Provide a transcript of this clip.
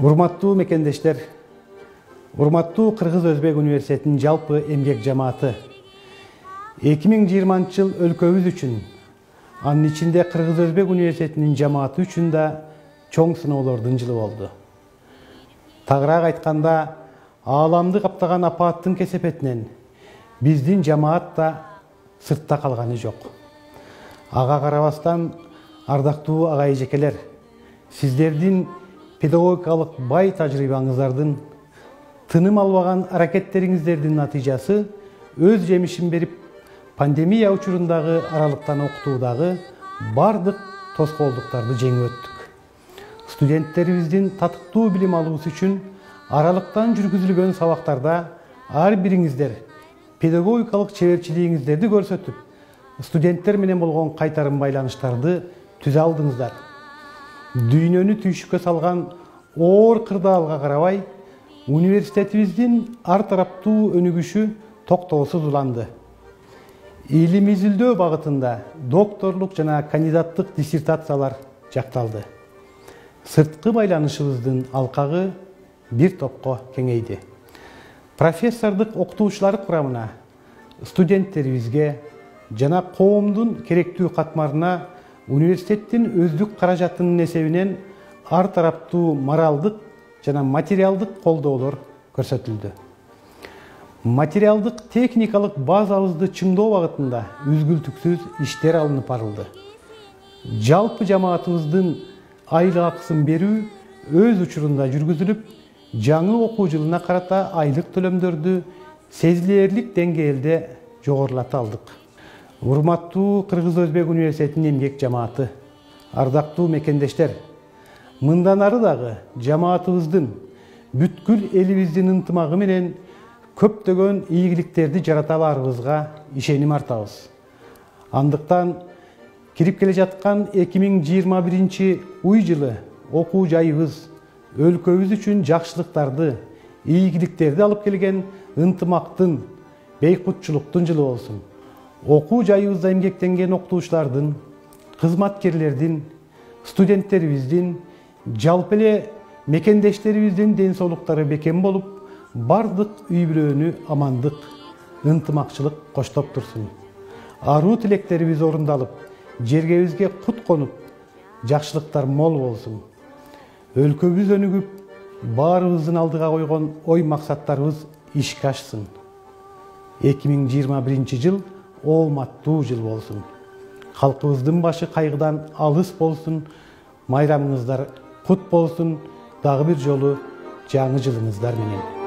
Урматтуу мекендештер, урматтуу Кыргыз-Өзбек университетинин жалпы эмгек жамааты 2020 жыл өлкөбүз үчүн, анын ичинде Кыргыз-Өзбек университетинин жамааты үчүн да чоң сыноолордун жылы болду. Тагыраак айтканда, ааламды каптаган апааттын кесепетинен биздин жамаат да сыртта калганы жок. Ага карабастан, ардактуу агай эжекелер, сиздердин педагогикалык бай тажрыйбаңыздардын, тыным албаган аракеттериңиздердин натыйжасы өз жемишин берип, пандемия учурундагы аралыктан окутуудагы бардык тоскоолдуктарды жеңип өттүк. Студенттерибиздин татыктуу билим алуусу үчүн аралыктан жүргүзүлгөн сабактарда ар бириңиздер педагогикалык чеберчилигиңиздерди көрсөтүп, студенттер менен болгон кайтарым байланыштарды түзө алдыңыздар. Дүйнөнү түйшүккө салган оор кырдаалга карабай, университетибиздин ар тараптуу өнүгүшү токтоосуз уланды. Илим изилдөө багытында докторлук жана кандидаттык диссертациялар жакталды. Сырткы байланышыбыздын алкагы бир топко кеңейди. Профессордук окутуучулар курамына студенттерибизге жана коомдун керектүү катмарына университеттин өздүк каражатынын эсебинен ар тараптуу моралдык жана материалдык колдоолор көрсөтүлдү. Материалдык техникалык базабызды чыңдоо багытында үзгүлтүксүз иштер алынып барылды. Жалпы жамаатыбыздын айлык акысын берүү өз учурунда жүргүзүлүп, жаңы окуу жылына карата айлык төлөмдөрдү сезилээрлик деңгээлде жогорулата алдык. Урматтуу Кыргыз-Өзбек университетинин эмгек жамааты, ардактуу мекендештер, мындан ары дагы жамаатыбыздын бүткүл элибиздин ынтымагы менен көптөгөн ийгиликтерди жарата аларыбызга ишеним артабыз. Андыктан кирип келе жаткан 2021 уй жылы окуу жайыбыз өлкөбүз үчүн жакшылыктарды, ийгиликтерди алып келген ынтымактын, бейкутчулуктун жылы болсун. Окуу жайыбызда эмгектенген окутуучулардын, кызматкерлердин, студенттерибиздин, жалпы эле мекендештерибиздин ден соолуктары бекем болуп, бардык үй бүлөнү амандык, ынтымакчылык коштоп турсун. Аруу тилектерибиз орундалып, жергебизге кут конуп, жакшылыктар мол болсун. Өлкөбүз өнүгүп, баарыбыздын алдыга койгон ой максаттарыбыз ишке ашсын. 2021 жыл ооматтуу жыл болсун. Калкыбыздын башы кайгыдан алыс болсун, майрамыңыздар кут болсун, дагы бир жолу жаңы жылыңыздар менен.